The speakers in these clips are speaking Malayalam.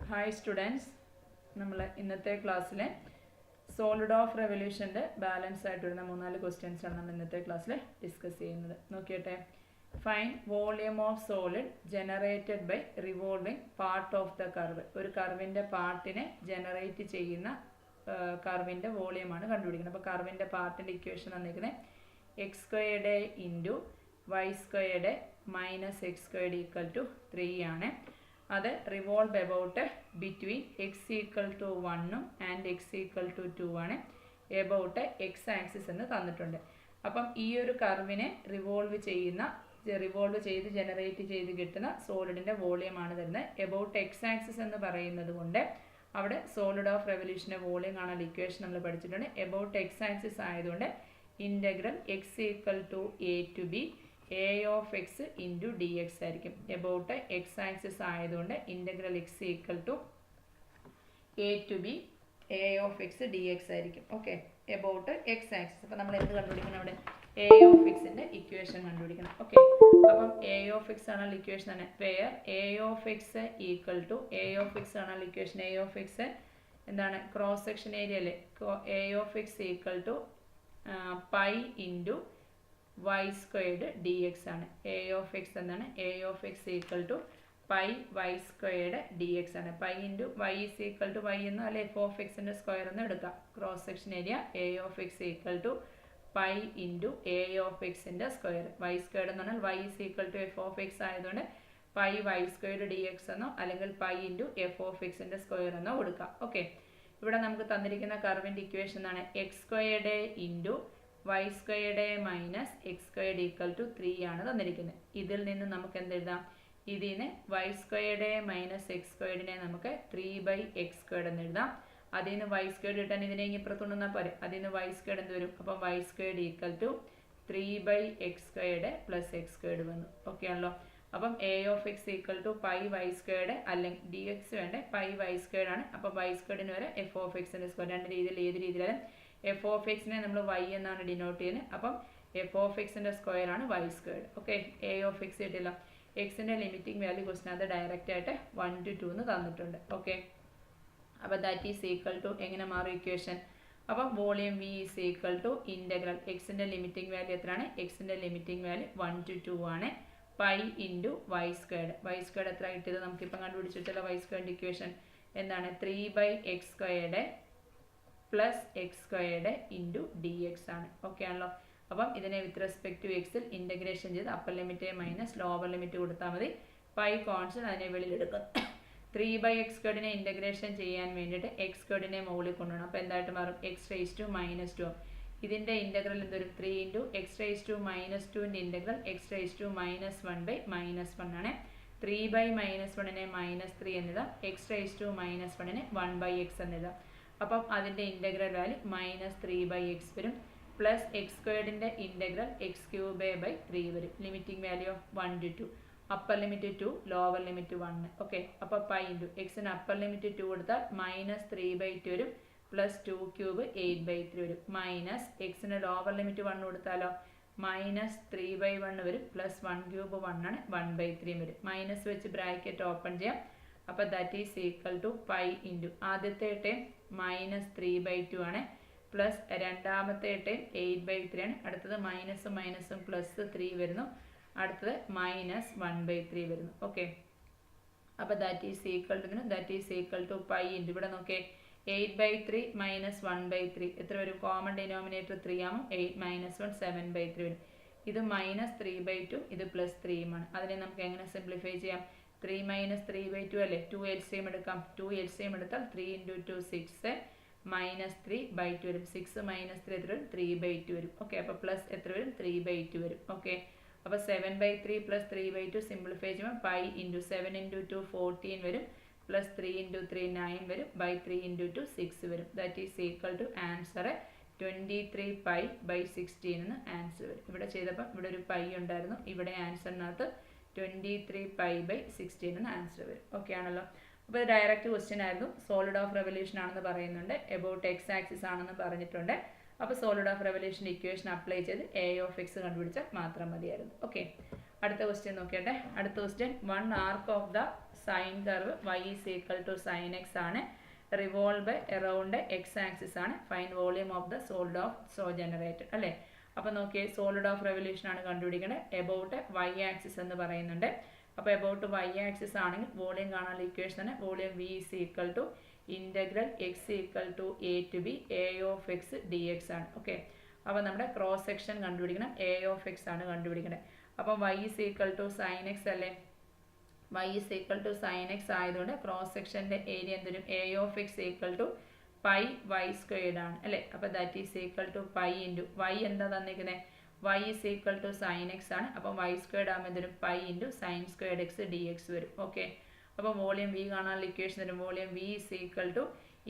ഹായ് സ്റ്റുഡൻസ്, നമ്മൾ ഇന്നത്തെ ക്ലാസ്സിലെ സോളിഡ് ഓഫ് റെവല്യൂഷൻ്റെ ബാലൻസ് ആയിട്ട് വരുന്ന 3-4 ക്വസ്റ്റ്യൻസ് ആണ് നമ്മൾ ഇന്നത്തെ ക്ലാസ്സിൽ ഡിസ്കസ് ചെയ്യുന്നത്. നോക്കിയട്ടെ. Find volume of solid generated by revolving part of the curve. ഒരു കർവിൻ്റെ പാർട്ടിനെ ജനറേറ്റ് ചെയ്യുന്ന കർവിൻ്റെ വോളിയമാണ് കണ്ടുപിടിക്കുന്നത്. അപ്പോൾ കർവിൻ്റെ പാർട്ടിൻ്റെ ഇക്വേഷൻ തന്നിരിക്കുന്നത് x squared into y squared minus x squared equal to 3 ആണ്. അത് revolve about between x equal to 1 and x equal to 2 ആണ്. എബൌട്ട് എക്സ് ആക്സിസ് എന്ന് തന്നിട്ടുണ്ട്. അപ്പം ഈ ഒരു കർവിനെ റിവോൾവ് ചെയ്ത് ജനറേറ്റ് ചെയ്ത് കിട്ടുന്ന സോളിഡിൻ്റെ വോളിയമാണ് തരുന്നത്. എബൌട്ട് എക്സ് ആക്സിസ് എന്ന് പറയുന്നത് കൊണ്ട് അവിടെ സോളിഡ് ഓഫ് റെവല്യൂഷൻ്റെ വോളിയം കാണാൻ ഇക്വേഷൻ നമ്മൾ പഠിച്ചിട്ടുണ്ട്. എബൌട്ട് എക്സ് ആക്സിസ് ആയതുകൊണ്ട് integral x equal to a to b A of x into d x ആയിരിക്കും. എബൌട്ട് എക്സ് ആക്സിസ് ആയതുകൊണ്ട് integral x equal to a to b A of x d x ആയിരിക്കും. Okay, about x axis. അപ്പം നമ്മൾ എന്ത് കണ്ടുപിടിക്കണം? അവിടെ എ ഓഫ് എക്സിൻ്റെ ഇക്വേഷൻ കണ്ടുപിടിക്കണം. ഓക്കെ, അപ്പം എ ഓഫ് എക്സ് ആണല്ലോ ഇക്വേഷൻ തന്നെ. Wear A of x equal to a of x ആണല്ലോ ഇക്വേഷൻ. എ ഓഫ് എക്സ് എന്താണ്? ക്രോസ് സെക്ഷൻ ഏരിയ അല്ലേ. A of x equal to pi into y squared d x ആണ്. എ ഓഫ് എക്സ് എന്താണ്? A of x equal to pi y squared d x ആണ്. Pi into y is equal to y എന്ന് അല്ലെ എഫ് ഓഫ് എക്സിൻ്റെ സ്ക്വയർ എന്ന് എടുക്കാം. Cross section area a of x equal to pi into A of എക്സിൻ്റെ സ്ക്വയർ. വൈ സ്ക്വയർഡ് എന്ന് പറഞ്ഞാൽ y is equal to f of x ആയതുകൊണ്ട് pi y squared d x എന്നോ അല്ലെങ്കിൽ പൈ ഇൻറ്റു എഫ് ഓഫ് എക്സിൻ്റെ സ്ക്വയർ എന്നോ കൊടുക്കാം. ഓക്കെ, ഇവിടെ നമുക്ക് തന്നിരിക്കുന്ന കർവിൻ്റെ ഇക്വേഷൻ ആണ് x squared into y squared minus x squared equal to 3 ആണ് തന്നിരിക്കുന്നത്. ഇതിൽ നിന്ന് നമുക്ക് എന്തെഴുതാം? ഇതിന് വൈ സ്ക്വയർഡ് മൈനസ് എക്സ് സ്ക്വയർഡിനെ നമുക്ക് 3/x സ്ക്വയർഡ് എന്ന് എഴുതാം. അതിൽ നിന്ന് വൈ സ്ക്വയർഡ് കിട്ടാൻ ഇതിനെ ഇപ്പുറത്തുകൊണ്ടുവന്നാൽ പോരെ. അതിൽ നിന്ന് വൈ സ്ക്വയർഡ് എന്ത് വരും? അപ്പം y squared equal to 3/x squared plus x squared വന്നു. ഓക്കെ ആണല്ലോ. അപ്പം A of x equal to pi y squared അല്ലെങ്കിൽ ഡി എക്സ് വേണ്ടേ പൈ വൈ സ്ക്വയർഡ് ആണ്. അപ്പം വൈ സ്ക്വയർഡിന് വരെ എഫ് ഓഫ് എക്സിൻ്റെ സ്ക്വയർ. രണ്ട് രീതിയിൽ ഏത് രീതിയിലാണ്? എഫ് ഓഫ് എക്സിനെ നമ്മൾ വൈ എന്നാണ് ഡിനോട്ട് ചെയ്യുന്നത്. അപ്പം എഫ് ഓഫ് എക്സിൻ്റെ സ്ക്വയർ ആണ് y squared. Okay, A of x കിട്ടില്ല. എക്സിൻ്റെ ലിമിറ്റിംഗ് വാല്യൂ ക്വസ്റ്റൻ അത് ഡയറക്റ്റ് ആയിട്ട് 1 to 2 എന്ന് തന്നിട്ടുണ്ട്. ഓക്കെ, അപ്പോൾ ദാറ്റ് ഈസ് ഈക്വൽ ടു എങ്ങനെ മാറും ഇക്വേഷൻ? അപ്പം volume v is equal to integral എക്സിൻ്റെ ലിമിറ്റിംഗ് വാല്യൂ എത്രയാണ്? എക്സിൻ്റെ ലിമിറ്റിംഗ് വാല്യൂ 1 to 2 ആണ്. Pi into y squared. Y squared എത്ര കിട്ടിയത്? നമുക്കിപ്പം കണ്ടുപിടിച്ചിട്ടുള്ള വൈ സ്ക്വയർഡ് ഇക്വേഷൻ എന്താണ്? 3/x squared plus x squared into d x ആണ്. ഓക്കെ ആണല്ലോ. അപ്പം ഇതിനെ വിത്ത് റെസ്പെക്ട് ടു എക്സിൽ ഇൻ്റഗ്രേഷൻ ചെയ്ത് upper limit minus lower limit കൊടുത്താൽ മതി. പൈ കോൺസ്റ്റന്റ് അതിനെ വെളിയിലെടുക്കും. 3/x സ്ക്വയർഡിനെ ഇൻ്റഗ്രേഷൻ ചെയ്യാൻ വേണ്ടിയിട്ട് എക്സ് സ്ക്വയർഡിനെ മുകളിൽ കൊണ്ടുപോകണം. അപ്പോൾ എന്തായിട്ട് മാറും? X raise to minus 2. ഇതിൻ്റെ ഇൻ്റഗ്രൽ എന്തൊരു 3 into x raise to minus 2ൻ്റെ integral x raise to minus 1/-1 ആണ്. 3/-1നെ -3 എന്നിടാം. എക്സ് റേസ് ടു -1നെ 1/x എന്നിടാം. അപ്പം അതിൻ്റെ ഇൻ്റഗ്രൽ വാല്യൂ -3/x വരും. പ്ലസ് എക്സ് സ്ക്വയർഡിൻ്റെ ഇൻ്റഗ്രൽ x³ വരും. Limiting value of 1 to 2. Upper limit 2, lower limit 1. Okay, അപ്പോൾ പൈ ഇൻറ്റു എക്സിന് അപ്പർ ലിമിറ്റ് 2 കൊടുത്താൽ -3/2 വരും. പ്ലസ് 2³ 8/3 വരും. മൈനസ് എക്സിന് ലോവർ ലിമിറ്റ് 1 കൊടുത്താലോ -3/1 വരും. പ്ലസ് 1³ 1 ആണ്. 1/3 വരും. മൈനസ് വെച്ച് ബ്രാക്കറ്റ് ഓപ്പൺ ചെയ്യാം. അപ്പോൾ that is equal to pi into ആദ്യത്തെ ടൈം -3/2 ആണ്. പ്ലസ് രണ്ടാമത്തെ ടൈം 8/3 ആണ്. അടുത്തത് മൈനസും മൈനസും പ്ലസ് 3 വരുന്നു. അടുത്തത് -1/3 വരുന്നു. ഓക്കെ, അപ്പോൾ that is equal to that is equal to pi into ഇവിടെ നോക്കേ 8/3 - 1/3 എത്ര വരും? കോമൺ ഡിനോമിനേറ്റർ 3 ആകും. 8 - 1 7/3 വരും. ഇത് -3/2 ഇത് +3 ആണ്. അതിനെ നമുക്ക് എങ്ങനെ സിംപ്ലിഫൈ ചെയ്യാം? 3 - 3/2 അല്ലേ. 2 LCM എടുക്കാം. 2 LCM എടുത്താൽ 3 × 2 6 -3/2 വരും. 6 - 3 എത്ര വരും? 3/2 വരും. ഓക്കെ, അപ്പോൾ പ്ലസ് എത്ര വരും? 3/2 വരും. ഓക്കെ, അപ്പോൾ 7/3 + 3/2 സിംപ്ലിഫൈ ചെയ്യുമ്പോൾ പൈ ഇൻറ്റു 7 × 2 14 വരും. പ്ലസ് 3 × 3 9 വരും. 3 × 2 6 വരും. That is equal to answer 23π/16 എന്ന് ആൻസർ വരും. ഇവിടെ ചെയ്തപ്പോൾ ഇവിടെ ഒരു പൈ ഉണ്ടായിരുന്നു. ഇവിടെ ആൻസറിനകത്ത് 23π/16 എന്ന് ആൻസർ വരും. ഓക്കെ ആണല്ലോ. അപ്പോൾ ഇത് ഡയറക്റ്റ് ക്വസ്റ്റ്യൻ ആയിരുന്നു. സോളിഡ് ഓഫ് റെവല്യൂഷൻ ആണെന്ന് പറയുന്നുണ്ട്. എബൌട്ട് എക്സ് ആക്സിസ് ആണെന്ന് പറഞ്ഞിട്ടുണ്ട്. അപ്പോൾ സോളിഡ് ഓഫ് റെവല്യൂഷൻ്റെ ഇക്വേഷൻ അപ്ലൈ ചെയ്ത് എ ഓഫ് എക്സ് കണ്ടുപിടിച്ചാൽ മാത്രം മതിയായിരുന്നു. ഓക്കെ, അടുത്ത ക്വസ്റ്റ്യൻ നോക്കിയട്ടെ. അടുത്ത question 1 arc of the sine curve y is equal to sin x ആണ്. റിവോൾവ് അറൗണ്ട് എക്സ് ആക്സിസ് ആണ്. Fine volume of the solid of so generated അല്ലേ. അപ്പോൾ നോക്കിയേ സോളിഡ് ഓഫ് റെവല്യൂഷൻ ആണ് കണ്ടുപിടിക്കേണ്ടത്. എബൌട്ട് വൈ ആക്സിസ് എന്ന് പറയുന്നുണ്ട്. അപ്പോൾ എബൌട്ട് വൈ ആക്സിസ് ആണെങ്കിൽ വോളിയം കാണാനുള്ള ഇക്വേഷൻ തന്നെ volume v is equal to integral x equal to a to b A of x d x ആണ്. ഓക്കെ, അപ്പോൾ നമ്മുടെ ക്രോസ് സെക്ഷൻ കണ്ടുപിടിക്കണം. എ ഓഫ് എക്സ് ആണ് കണ്ടുപിടിക്കേണ്ടത്. അപ്പോൾ y is equal to sine x അല്ലേ. y is equal to sin x ആയതുകൊണ്ട് ക്രോസ് സെക്ഷൻ്റെ ഏരിയ എന്തൊരു A of x equal to pi y squared ആണ് അല്ലേ. അപ്പോൾ that is equal to pi into y എന്താ തന്നിരിക്കുന്നത്, y is equal to sine x ആണ്. അപ്പോൾ വൈ സ്ക്വയർഡ് ആകുമ്പോൾ എന്തൊരു pi into sine squared x d x വരും. ഓക്കെ, അപ്പോൾ വോളിയം വി കാണാനുള്ള ഇക്വേഷൻ വരും. Volume v is equal to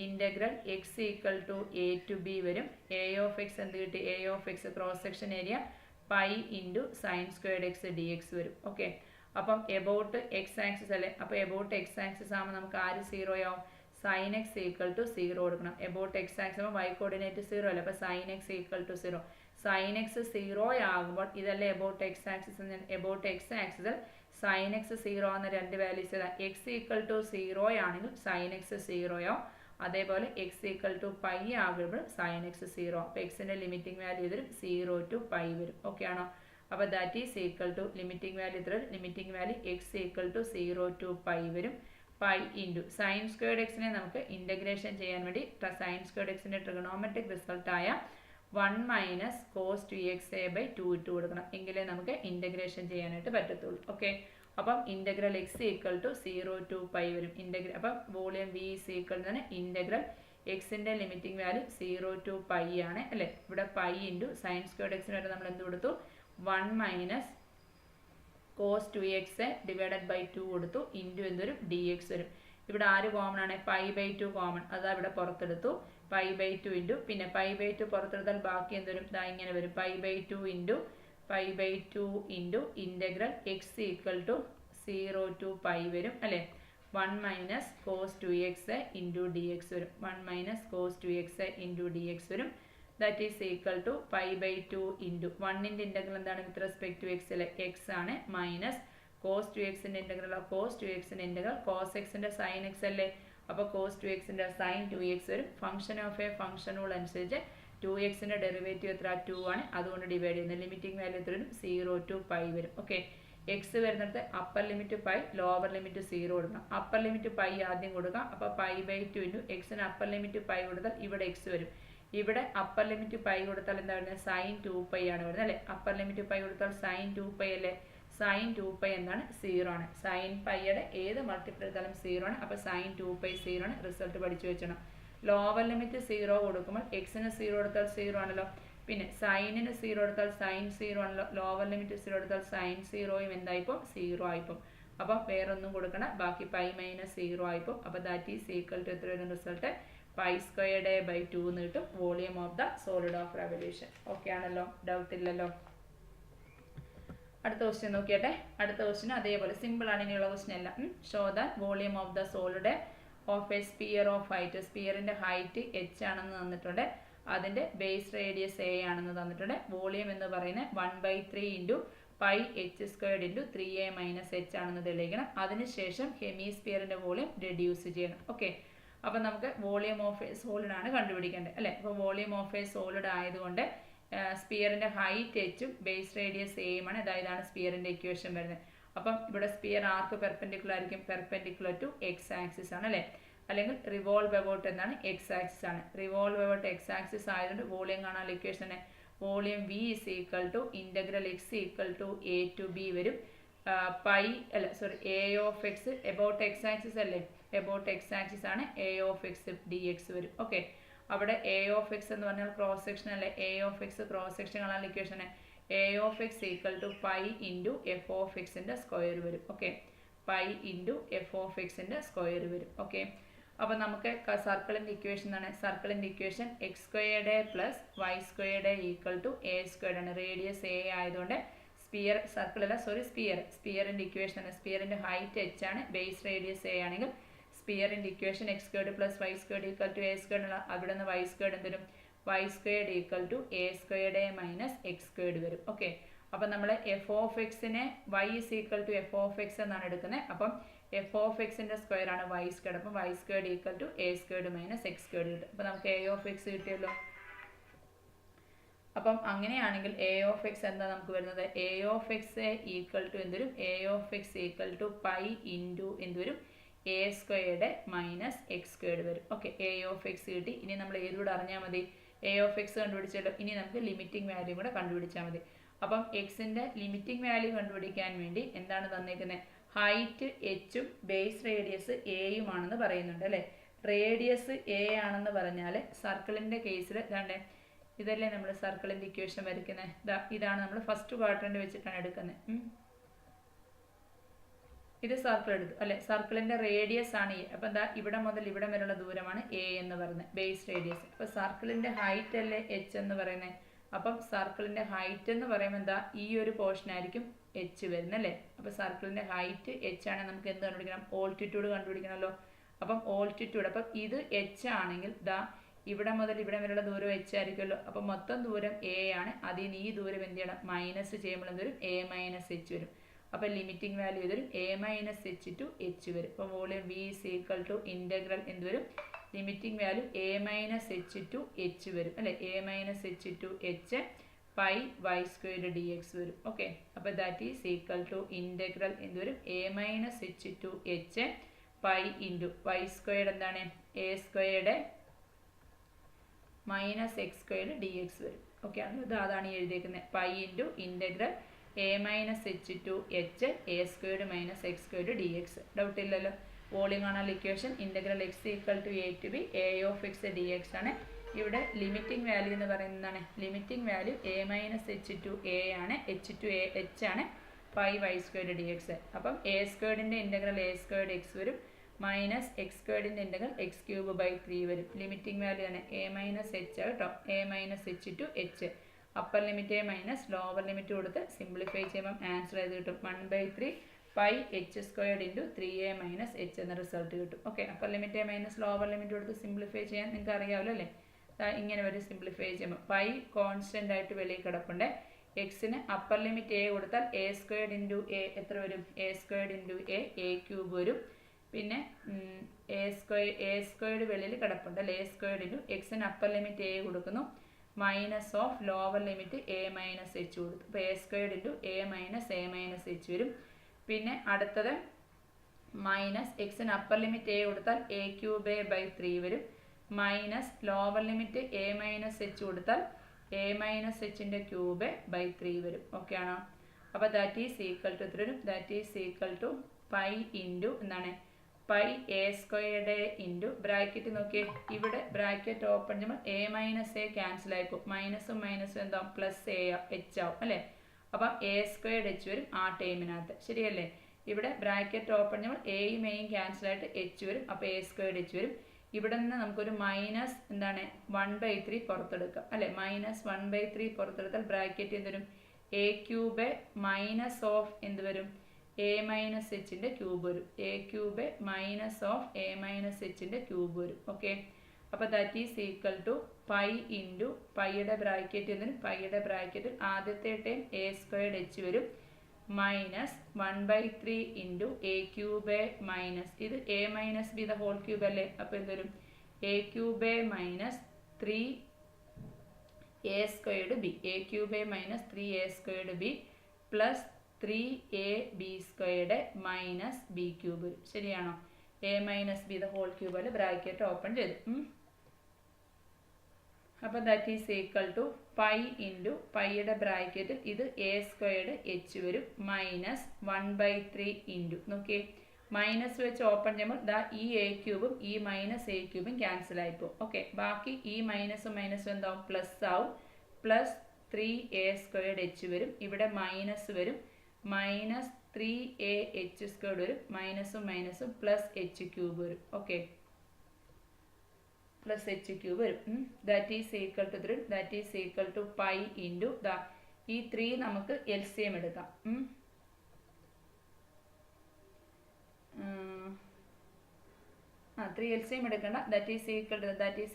integral x equal to a to b വരും. എ ഓഫ് എക്സ് എന്ത് കിട്ടി, A of x cross section area pi into sine squared x d x വരും. ഓക്കെ, അപ്പം എബൌട്ട് എക്സ് ആക്സിസ് അല്ലേ. അപ്പോൾ എബൌട്ട് എക്സ് ആക്സിസ് ആകുമ്പോൾ നമുക്ക് ആര് സീറോ ആവും, sine x equal to zero കൊടുക്കണം. എബൌട്ട് എക്സ് ആക്സിസ് ആകുമ്പോൾ വൈ കോർഡിനേറ്റ് സീറോ അല്ലേ. അപ്പോൾ sine x equal to zero. Sine x zero ആകുമ്പോൾ ഇതല്ലേ about x axis. About x ആക്സിസിൽ സൈൻ എക്സ് സീറോ എന്ന രണ്ട് വാല്യൂസ് ഏതാ, എക്സ് ഈക്വൽ ടു സീറോ ആണെങ്കിൽ സൈൻ എക്സ് സീറോ ആവും. അതേപോലെ എക്സ് ഈക്വൽ ടു പൈ ആകുമ്പോൾ സൈൻ എക്സ് സീറോ. അപ്പോൾ എക്സിൻ്റെ ലിമിറ്റിംഗ് വാല്യൂ വരും 0 to പൈ വരും. ഓക്കെ ആണോ. അപ്പോൾ that is equal to limiting value ഇത്ര, limiting value x equal to 0 to pi വരും. പൈ ഇൻറ്റു സൈൻ സ്ക്വയർഡ് എക്സിനെ നമുക്ക് ഇൻ്റഗ്രേഷൻ ചെയ്യാൻ വേണ്ടി സൈൻ സ്ക്വയർഡ് എക്സിൻ്റെ ട്രിഗണോമെട്രിക് റിസൾട്ടായ 1 മൈനസ് കോസ് 2xa/2 ഇട്ട് കൊടുക്കണം. എങ്കിലേ നമുക്ക് ഇൻ്റഗ്രേഷൻ ചെയ്യാനായിട്ട് പറ്റത്തുള്ളൂ. ഓക്കെ, അപ്പം integral x equal to 0 to pi വരും. അപ്പം വോളിയം വി ഈസ് ഈക്വൽ തന്നെ ഇൻ്റഗ്രൽ എക്സിൻ്റെ ലിമിറ്റിംഗ് വാല്യൂ 0 to പൈ ആണ് അല്ലേ. ഇവിടെ പൈ ഇൻറ്റു സൈൻ സ്ക്വയർഡ് എക്സിന് വരെ നമ്മൾ എന്ത് കൊടുത്തു, 1 minus cos 2x divided by 2 കൊടുത്തു. ഇൻറ്റു എന്തൊരു ഡി എക്സ് വരും. ഇവിടെ ആര് കോമൺ ആണ്, π/2 കോമൺ. അതാ ഇവിടെ പുറത്തെടുത്തു. π/2 ഇൻറ്റു പിന്നെ π/2 പുറത്തെടുത്താൽ ബാക്കി എന്തൊരു ഇതാ ഇങ്ങനെ വരും. π/2 into integral x equal to 0 to pi വരും അല്ലേ. 1 minus cos 2x into d x വരും. 1 minus cos 2x into d x വരും. That is equal to π/2 into 1ൻ്റെ ഇൻ്റഗ്രൽ എന്താണ് വിത്ത് റെസ്പെക്ട് ടു എക്സ് അല്ലേ, എക്സ് ആണ്. മൈനസ് കോസ് 2xൻ്റെ ഇൻ്റഗ്രൽ കോസ് 2xൻ്റെ ഇൻ്റഗ്രൽ കോസ് എക്സിൻ്റെ സൈൻ എക്സ് അല്ലേ. അപ്പോൾ കോസ് 2xൻ്റെ സൈൻ 2x വരും. Function of a function rule അനുസരിച്ച് 2xൻ്റെ ഡെറിവേറ്റീവ് എത്ര 2 ആണ്. അതുകൊണ്ട് ഡിവൈഡ് ചെയ്യുന്നത് ലിമിറ്റിംഗ് വാല്യൂ എത്ര വരും, 0 to പൈ വരും. ഓക്കെ, എക്സ് വരുന്നിടത്ത് upper limit pi, lower limit 0 കൊടുക്കണം. അപ്പർ ലിമിറ്റ് പൈ ആദ്യം കൊടുക്കാം. അപ്പോൾ π/2 ഇൻറ്റു എക്സിന് അപ്പർ ലിമിറ്റ് പൈ കൊടുത്താൽ ഇവിടെ എക്സ് വരും. ഇവിടെ അപ്പർ ലിമിറ്റ് പൈ കൊടുത്താൽ എന്താ വരുന്നത്, സൈൻ 2π ആണ് വരുന്നത് അല്ലേ. അപ്പർ ലിമിറ്റ് പൈ കൊടുത്താൽ സൈൻ 2π അല്ലേ. സൈൻ 2π എന്താണ്, 0 ആണ്. സൈൻ പൈയുടെ ഏത് മൾട്ടിപ്പിൾ എടുത്താലും 0 ആണ്. അപ്പോൾ സൈൻ 2π 0 ആണ്. റിസൾട്ട് പഠിച്ചു വെച്ചണം. ലോവർ ലിമിറ്റ് 0 കൊടുക്കുമ്പോൾ എക്സിന് 0 കൊടുത്താൽ 0 ആണല്ലോ. പിന്നെ സൈനിന് 0 കൊടുത്താൽ സൈൻ 0 ആണല്ലോ. ലോവർ ലിമിറ്റ് 0 കൊടുത്താൽ സൈൻ 0യും എന്തായിപ്പോൾ 0 ആയിപ്പോൾ. അപ്പം വേറൊന്നും കൊടുക്കണം. ബാക്കി π - 0 ആയിപ്പോൾ. അപ്പോൾ ദാറ്റ് ഈസ് ഈക്വൽ ടു എത്ര വരുന്ന റിസൾട്ട്, π²/2 എന്ന് കിട്ടും. Volume of the solid of revolution. Okay ആണല്ലോ, ഡൗട്ട് ഇല്ലല്ലോ. അടുത്ത ക്വസ്റ്റ്യൻ നോക്കിയട്ടെ. അടുത്ത ക്വസ്റ്റ്യൻ അതേപോലെ സിമ്പിൾ ആണ്. ഇനിയുള്ള ക്വസ്റ്റ്യൻ എല്ലാം show the volume of the solid of a sphere of height. സ്പിയറിൻ്റെ ഹൈറ്റ് h ആണെന്ന് തന്നിട്ടുണ്ട്. അതിൻ്റെ ബേസ് റേഡിയസ് a ആണെന്ന് തന്നിട്ടുണ്ട്. വോളിയം എന്ന് പറയുന്നത് 1/3 into πh² into 3a - h ആണെന്ന് തെളിയിക്കണം. അതിനുശേഷം ഹെമിസ്പിയറിൻ്റെ വോളിയം റെഡ്യൂസ് ചെയ്യണം. ഓക്കെ, അപ്പം നമുക്ക് വോളിയം ഓഫ് എ സോളിഡ് ആണ് കണ്ടുപിടിക്കേണ്ടത് അല്ലേ. അപ്പോൾ വോളിയം ഓഫ് എ സോളിഡ് ആയതുകൊണ്ട് സ്പിയറിൻ്റെ ഹൈറ്റ് എച്ചും ബേസ് റേഡിയസ് എയും ആണ്. ഇതാണ് സ്പിയറിൻ്റെ ഇക്വേഷൻ വരുന്നത്. അപ്പം ഇവിടെ സ്പിയർ ആർക്ക് പെർപെൻഡിക്കുലർ ആയിരിക്കും, പെർപെൻഡിക്കുലർ ടു എക്സ് ആക്സിസ് ആണ് അല്ലേ. അല്ലെങ്കിൽ റിവോൾവ് അബൌട്ട് എന്നാണ്, എക്സ് ആക്സിസ് ആണ്. റിവോൾവ് അബൌട്ട് എക്സ് ആക്സിസ് ആയതുകൊണ്ട് വോളിയം കാണാൻ equation volume v is equal to integral x equal to a to b വരും. A of x about x axis അല്ലേ. എബൌട്ട് എക്സ് ആക്സിസ് ആണ്. A of x d x വരും. ഓക്കെ, അവിടെ എ ഓഫ് എക്സ് എന്ന് പറഞ്ഞാൽ ക്രോസ് സെക്ഷൻ അല്ലേ. A of x cross section കാണാൻ equation a of x equal to pi into f of എക്സിൻ്റെ സ്ക്വയർ വരും. Okay, pi into f of എക്സിൻ്റെ സ്ക്വയർ വരും. ഓക്കെ, അപ്പോൾ നമുക്ക് സർക്കിളിൻ്റെ ഇക്വേഷൻ ആണ്. സർക്കിളിൻ്റെ equation x² plus y² equal to a² ആണ്. റേഡിയസ് a ആയതുകൊണ്ട് സ്പിയർ സ്പിയറിൻ്റെ ഇക്വേഷൻ ആണ്. സ്പിയറിൻ്റെ ഹൈറ്റ് h ആണ്. ബേസ് റേഡിയസ് a ആണെങ്കിൽ സ്പിയറിൻ്റെ equation x² plus y² equal to a² ആണ്. അവിടെ നിന്ന് y² എന്ത് വരും, y² equal to a² - x² വരും. ഓക്കെ, അപ്പം നമ്മൾ എഫ് ഓഫ് എക്സിനെ y is equal to f of x എന്നാണ് എടുക്കുന്നത്. അപ്പം എഫ് ഓഫ് എക്സിൻ്റെ സ്ക്വയർ ആണ് വൈ സ്ക്വയർഡ്. അപ്പം y squared equal to a squared minus x squared കിട്ടും. അപ്പം നമുക്ക് എ ഓഫ് എക്സ് കിട്ടിയല്ലോ. അപ്പം അങ്ങനെയാണെങ്കിൽ എ ഓഫ് എക്സ് എന്താ നമുക്ക് വരുന്നത്? A of x equal to എന്തുവരും? A of x equal to pi into എന്തുവരും? A squared minus x squared വരും. ഓക്കെ, എ ഓഫ് എക്സ് കിട്ടി. ഇനി നമ്മൾ ഏതുകൂടെ അറിഞ്ഞാൽ മതി? എ ഓഫ് എക്സ് കണ്ടുപിടിച്ചല്ലോ. ഇനി നമുക്ക് ലിമിറ്റിംഗ് വാല്യൂ കൂടെ കണ്ടുപിടിച്ചാൽ മതി. അപ്പം എക്സിൻ്റെ ലിമിറ്റിംഗ് വാല്യൂ കണ്ടുപിടിക്കാൻ വേണ്ടി എന്താണ് തന്നേക്കുന്നത്? ഹൈറ്റ് എച്ചും ബേസ് റേഡിയസ് എയുമാണെന്ന് പറയുന്നുണ്ട് അല്ലേ. റേഡിയസ് എ ആണെന്ന് പറഞ്ഞാൽ സർക്കിളിൻ്റെ കേസിൽ ഇതാണ്ട് ഇതല്ലേ നമ്മൾ സർക്കിളിൻ്റെ ഇക്വേഷൻ വരയ്ക്കുന്നത്. ഇതാണ് നമ്മൾ ഫസ്റ്റ് ക്വാഡ്രന്റ് വെച്ചിട്ടാണ് എടുക്കുന്നത്. ഇത് സർക്കിൾ എടുത്തു അല്ലെ. സർക്കിളിൻ്റെ റേഡിയസ് ആണ് എ. അപ്പം എന്താ ഇവിടെ മുതൽ ഇവിടെ വരെയുള്ള ദൂരമാണ് എ എന്ന് പറയുന്നത്, ബേസ് റേഡിയസ്. അപ്പോൾ സർക്കിളിൻ്റെ ഹൈറ്റ് അല്ലേ എച്ച് എന്ന് പറയുന്നത്. അപ്പം സർക്കിളിൻ്റെ ഹൈറ്റ് എന്ന് പറയുമ്പോൾ എന്താ ഈ ഒരു പോർഷൻ ആയിരിക്കും എച്ച് വരുന്നത് അല്ലേ. അപ്പോൾ സർക്കിളിൻ്റെ ഹൈറ്റ് എച്ച് ആണെങ്കിൽ നമുക്ക് എന്ത് കണ്ടുപിടിക്കണം? ഓൾട്ടിറ്റ്യൂഡ് കണ്ടുപിടിക്കണമല്ലോ. അപ്പം ഓൾട്ടിറ്റ്യൂഡ്, അപ്പം ഇത് എച്ച് ആണെങ്കിൽ ദാ ഇവിടെ മുതൽ ഇവിടെ വരെയുള്ള ദൂരം എച്ച് ആയിരിക്കുമല്ലോ. അപ്പം മൊത്തം ദൂരം എ ആണ്. അതിൽ നിന്ന് ഈ ദൂരം എന്ത് ചെയ്യണം? മൈനസ് ചെയ്യുമ്പോൾ എന്ത് വരും? എ മൈനസ് എച്ച് വരും. അപ്പോൾ ലിമിറ്റിംഗ് വാല്യൂ ഇതൊരു a minus H to h വരും. അപ്പോൾ volume v is equal to integral എന്ത് വരും? Limiting value a minus H to h വരും അല്ലേ. A minus H to h pi y squared d x വരും. ഓക്കെ, അപ്പോൾ that is equal to integral എന്ത് വരും? A minus H to h pi into y squared എന്താണ്? A squared minus x squared d x വരും. ഓക്കെ, അതാണ് എഴുതിയേക്കുന്നത്. Pi into integral a minus H to h a squared minus x squared d x. Doubt ഇല്ലല്ലോ. വോളിയം കാണാൻ equation integral x equal to a to b A of x d x ആണ്. ഇവിടെ ലിമിറ്റിംഗ് വാല്യൂ എന്ന് പറയുന്നതാണ്. Limiting value a minus H to a ആണ്. എച്ച് ടു എ എച്ച് ആണ്. Pi y squared d x. അപ്പം എ സ്ക്വയർഡിൻ്റെ ഇൻ്റഗ്രൽ എ സ്ക്വയർഡ് എക്സ് വരും മൈനസ് എക്സ് സ്ക്വയർഡിൻ്റെ ഇൻ്റഗ്രൽ എക്സ് ക്യൂബ് ബൈ 3 വരും. ലിമിറ്റിംഗ് വാല്യൂ ആണ് എ മൈനസ് എച്ച് കേട്ടോ. A minus H to H. Upper limit minus lower limit കൊടുത്ത് സിംപ്ലിഫൈ ചെയ്യുമ്പം ആൻസർ ചെയ്ത് കിട്ടും 1/3 pi H squared into 3a minus H എന്ന റിസൾട്ട് കിട്ടും. Okay, upper limit minus lower limit കൊടുത്ത് സിംപ്ലിഫൈ ചെയ്യാൻ നിങ്ങൾക്ക് അറിയാമല്ലോ അല്ലേ. ഇങ്ങനെ വരും സിംപ്ലിഫൈ ചെയ്യുമ്പോൾ. പൈ കോൺസ്റ്റൻ്റ് ആയിട്ട് വെളിയിൽ കിടപ്പുണ്ട്. എക്സിന് അപ്പർ ലിമിറ്റ് എ കൊടുത്താൽ എ സ്ക്വയർഡ് ഇൻറ്റു എ എത്ര വരും? A squared into a cube വരും. പിന്നെ എ സ്ക്വയർഡ് വെളിയിൽ കിടപ്പുണ്ട് അല്ലേ. എ സ്ക്വയർഡ് ഇൻറ്റു എക്സിന് അപ്പർ ലിമിറ്റ് എ കൊടുക്കുന്നു minus of lower limit A minus H കൊടുത്തു. അപ്പോൾ A squared into A minus H വരും. പിന്നെ അടുത്തത് മൈനസ് എക്സിന് അപ്പർ ലിമിറ്റ് എ കൊടുത്താൽ എ ക്യൂബ് എ ബൈ 3 വരും. Minus lower limit A minus H കൊടുത്താൽ എ മൈനസ് എച്ചിൻ്റെ ക്യൂബ് ബൈ 3 വരും. ഓക്കെ ആണോ? അപ്പോൾ ദാറ്റ് ഈസ് ഈക്വൽ ടു എത്ര വരും? That is equal to pi into എന്താണ്? Pi a squared into bracket നോക്കിയേ. ഇവിടെ ബ്രാക്കറ്റ് ഓപ്പൺ ചെയ്യുമ്പോൾ എ മൈനസ് എ ക്യാൻസൽ ആയിക്കും. മൈനസും മൈനസും എന്താവും? പ്ലസ് എ എച്ച് ആവും അല്ലേ. അപ്പം എ സ്ക്വയർഡ് എച്ച് വരും ആ ടൈമിനകത്ത്. ശരിയല്ലേ? ഇവിടെ ബ്രാക്കറ്റ് ഓപ്പൺ ചെയ്യുമ്പോൾ എയും എയും ക്യാൻസൽ ആയിട്ട് എച്ച് വരും. അപ്പോൾ എ സ്ക്വയർഡ് എച്ച് വരും. ഇവിടെ നിന്ന് നമുക്കൊരു മൈനസ് എന്താണ് 1/3 പുറത്തെടുക്കാം അല്ലേ. മൈനസ് 1/3 പുറത്തെടുത്താൽ ബ്രാക്കറ്റ് എന്ത് വരും? എ ക്യൂബ് മൈനസ് ഓഫ് എന്ത് വരും? എ മൈനസ് എച്ചിൻ്റെ ക്യൂബ് വരും. A cube minus of a minus എച്ചിൻ്റെ ക്യൂബ് വരും. ഓക്കെ, അപ്പോൾ that is equal to pi into പൈയുടെ ബ്രാക്കറ്റ് എന്തിനും? പൈയുടെ ബ്രാക്കറ്റിൽ ആദ്യത്തെ ടൈം എ സ്ക്വയർഡ് എച്ച് വരും minus 1/3 into a cube minus ഇത് a minus b the whole cube അല്ലേ. അപ്പോൾ എന്ത് വരും? A cube minus 3 a squared b. A cube minus 3 a squared b plus 3ab squared minus b cube വരും. ശരിയാണോ? A minus b the whole cube അല്ലെ. ബ്രാക്കറ്റ് ഓപ്പൺ ചെയ്തു. അപ്പോൾ that is equal to pi into പൈയുടെ ബ്രാക്കറ്റിൽ ഇത് എ സ്ക്വയർഡ് എച്ച് വരും മൈനസ് 1/3 ഇൻറ്റു നോക്കിയേ മൈനസ് വെച്ച് ഓപ്പൺ ചെയ്യുമ്പോൾ ദാ ഈ എ ക്യൂബും ഈ മൈനസ് എ ക്യൂബും ക്യാൻസൽ ആയിപ്പോൾ. ഓക്കെ, ബാക്കി ഈ മൈനസും മൈനസും എന്താവും? പ്ലസ് ആവും. പ്ലസ് 3a സ്ക്വയർഡ് എച്ച് വരും. ഇവിടെ മൈനസ് വരും. മൈനസ് 3ah സ്ക്വയർഡ് വരും. മൈനസും മൈനസും പ്ലസ് എച്ച് ക്യൂബ് വരും. ഓക്കെ, പ്ലസ് എച്ച് ക്യൂബ് വരും. That is equal to 3. That is equal to pi into ദാ ഈ 3 നമുക്ക് LCM എടുക്കാം. 3 LCM എടുക്കണ്ട. ദാറ്റ് ഈസ്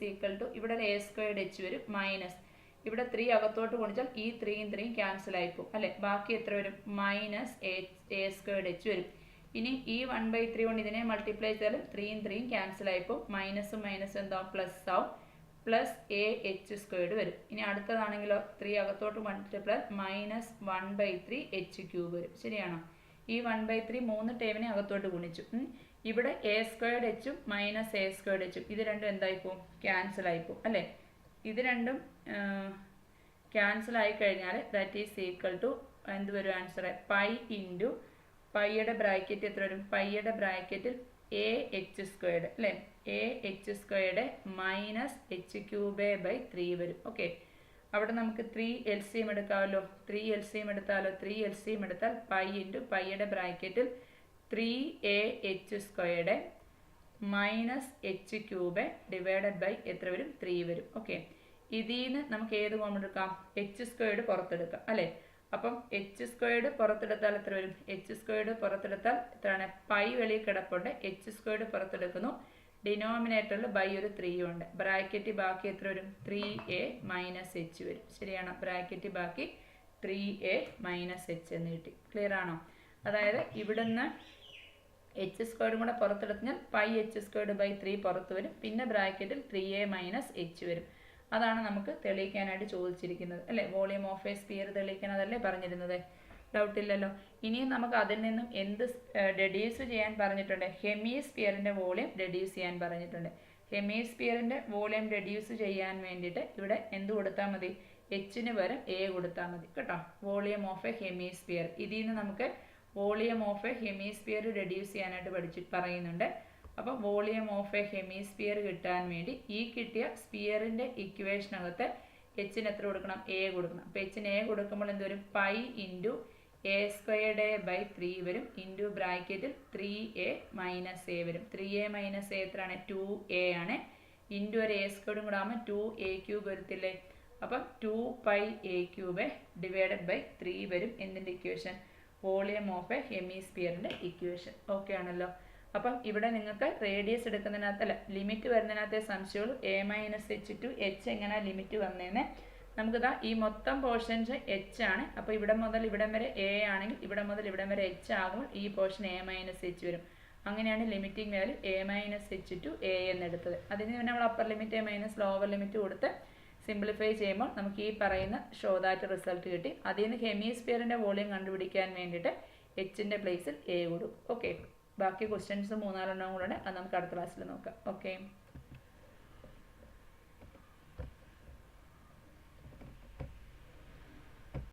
ഈക്വൽ ടു ഇവിടെ എ സ്ക്വയർഡ് എച്ച് വരും മൈനസ് ഇവിടെ 3 അകത്തോട്ട് ഗുണിച്ചാൽ ഈ 3യും 3യും ക്യാൻസൽ ആയിപ്പോവും അല്ലേ. ബാക്കി എത്ര വരും? മൈനസ് എ സ്ക്വയർഡ് എച്ച് വരും. ഇനി ഈ 1/3 കൊണ്ട് ഇതിനെ മൾട്ടിപ്ലൈ ചെയ്താലും 3യും 3യും ക്യാൻസൽ ആയിപ്പോവും. മൈനസും മൈനസും എന്താവും? പ്ലസ് ആവും. പ്ലസ് എ എച്ച് സ്ക്വയർഡ് വരും. ഇനി അടുത്തതാണെങ്കിലോ 3 അകത്തോട്ട് മൾട്ടിപ്ലൈ മൈനസ് 1/3 എച്ച് ക്യൂബ് വരും. ശരിയാണോ? ഈ 1/3 3 ടേമിനെ അകത്തോട്ട് ഗുണിച്ചു. ഇവിടെ എ സ്ക്വയർഡ് എച്ചും മൈനസ് എ സ്ക്വയർഡ് എച്ചും ഇത് രണ്ടും എന്തായിപ്പോവും? ക്യാൻസൽ ആയിപ്പോവും അല്ലേ. ഇത് രണ്ടും ക്യാൻസൽ ആയി കഴിഞ്ഞാൽ ദാറ്റ് ഈസ് ഈക്വൽ ടു എന്ത് വരും ആൻസർ? പൈ ഇൻറ്റു പൈയുടെ ബ്രാക്കറ്റ് എത്ര വരും? പൈയുടെ ബ്രാക്കറ്റിൽ എ എച്ച് സ്ക്വയർഡ് അല്ലേ. A h squared minus h cube by 3 വരും. ഓക്കെ, അവിടെ നമുക്ക് 3 LCM എടുക്കാമല്ലോ. 3 LCM എടുത്താലോ? 3 LCM എടുത്താൽ പൈ ഇൻറ്റു പൈയുടെ ബ്രാക്കറ്റിൽ 3AH squared minus h cube divided by എത്ര വരും? 3 വരും. ഓക്കെ, ഇതിൽ നിന്ന് നമുക്ക് ഏത് കോമൺ എടുക്കാം? എച്ച് സ്ക്വയർഡ് പുറത്തെടുക്കാം അല്ലേ. അപ്പം എച്ച് സ്ക്വയർഡ് പുറത്തെടുത്താൽ എത്ര വരും? എച്ച് സ്ക്വയർഡ് പുറത്തെടുത്താൽ എത്രയാണ്? പൈ വെളിയിൽ കിടപ്പുണ്ട്. എച്ച് സ്ക്വയർഡ് പുറത്തെടുക്കുന്നു. ഡിനോമിനേറ്ററിൽ ബൈ ഒരു 3 ഉണ്ട്. ബ്രാക്കറ്റ് ബാക്കി എത്ര വരും? 3A മൈനസ് എച്ച് വരും. ശരിയാണോ? ബ്രാക്കറ്റ് ബാക്കി 3A മൈനസ് എച്ച് എന്ന് കിട്ടി. ക്ലിയർ ആണോ? അതായത് ഇവിടുന്ന് എച്ച് സ്ക്വയർഡും കൂടെ പുറത്തെടുത്താൽ പൈ എച്ച് സ്ക്വയർഡ് ബൈ 3 പുറത്ത് വരും. പിന്നെ ബ്രാക്കറ്റിൽ 3A മൈനസ് എച്ച് വരും. അതാണ് നമുക്ക് തെളിയിക്കാനായിട്ട് ചോദിച്ചിരിക്കുന്നത് അല്ലേ. വോളിയം ഓഫ് എ സ്ഫിയർ തെളിയിക്കാൻ അതല്ലേ പറഞ്ഞിരുന്നത്? ഡൗട്ടില്ലല്ലോ. ഇനിയും നമുക്ക് അതിൽ നിന്നും എന്ത് ഡെഡ്യൂസ് ചെയ്യാൻ പറഞ്ഞിട്ടുണ്ട്? ഹെമിസ്ഫിയറിൻ്റെ വോളിയം ഡെഡ്യൂസ് ചെയ്യാൻ പറഞ്ഞിട്ടുണ്ട്. ഹെമിസ്ഫിയറിൻ്റെ വോളിയം ഡെഡ്യൂസ് ചെയ്യാൻ വേണ്ടിയിട്ട് ഇവിടെ എന്ത് കൊടുത്താൽ മതി? എച്ചിന് പകരം എ കൊടുത്താൽ മതി കേട്ടോ. Volume of A hemisphere. ഇതിൽ നിന്ന് നമുക്ക് volume of A hemisphere reduce ചെയ്യാനായിട്ട് പറയുന്നുണ്ട്. അപ്പോൾ വോളിയം ഓഫ് എ ഹെമിസ്ഫിയർ കിട്ടാൻ വേണ്ടി ഈ കിട്ടിയ സ്ഫിയറിൻ്റെ ഇക്വേഷനകത്ത് എച്ചിന് എത്ര കൊടുക്കണം? എ കൊടുക്കണം. അപ്പോൾ എച്ചിന് എ കൊടുക്കുമ്പോൾ എന്ത് വരും? Pi into a squared by 3 വരും. ഇൻറ്റു ബ്രാക്കറ്റിൽ 3A മൈനസ് എ വരും. 3A മൈനസ് എ എത്രയാണ്? 2A ആണ്. ഇൻറ്റു ഒരു എ സ്ക്വയർഡും കൂടെ ആകുമ്പോൾ 2A ക്യൂബ് വരത്തില്ലേ. അപ്പം 2πA³ ഡിവൈഡഡ് ബൈ 3 വരും. എന്തിൻ്റെ ഇക്വേഷൻ? വോളിയം ഓഫ് എ ഹെമിസ്ഫിയറിൻ്റെ ഇക്വേഷൻ. ഓക്കെ ആണല്ലോ. അപ്പം ഇവിടെ നിങ്ങൾക്ക് റേഡിയസ് എടുക്കുന്നതിനകത്തല്ല ലിമിറ്റ് വരുന്നതിനകത്തെ സംശയമുള്ളൂ. A minus H to H എങ്ങനെയാണ് ലിമിറ്റ് വന്നതെന്ന് നമുക്കിതാ ഈ മൊത്തം പോർഷൻസ് എച്ച് ആണ്. അപ്പോൾ ഇവിടെ മുതൽ ഇവിടം വരെ എ ആണെങ്കിൽ ഇവിടെ മുതൽ ഇവിടം വരെ എച്ച് ആകുമ്പോൾ ഈ പോർഷൻ A മൈനസ് എച്ച് വരും. അങ്ങനെയാണ് limiting value A minus H to A എന്നെടുത്തത്. അതിന് നമ്മൾ upper limit A minus lower limit കൊടുത്ത് സിംപ്ലിഫൈ ചെയ്യുമ്പോൾ നമുക്ക് ഈ പറയുന്ന ഷോ ദാറ്റ് റിസൾട്ട് കിട്ടി. അതിൽ നിന്ന് ഹെമിസ്ഫിയറിൻ്റെ വോളിയം കണ്ടുപിടിക്കാൻ വേണ്ടിയിട്ട് എച്ചിൻ്റെ പ്ലേസിൽ എ കൊടുക്കും. ഓക്കെ, ബാക്കി ക്വസ്റ്റ്യൻസ് 3-4 കൂടെ അത് നമുക്ക് അടുത്ത ക്ലാസ്സിൽ നോക്കാം. ഓക്കെ.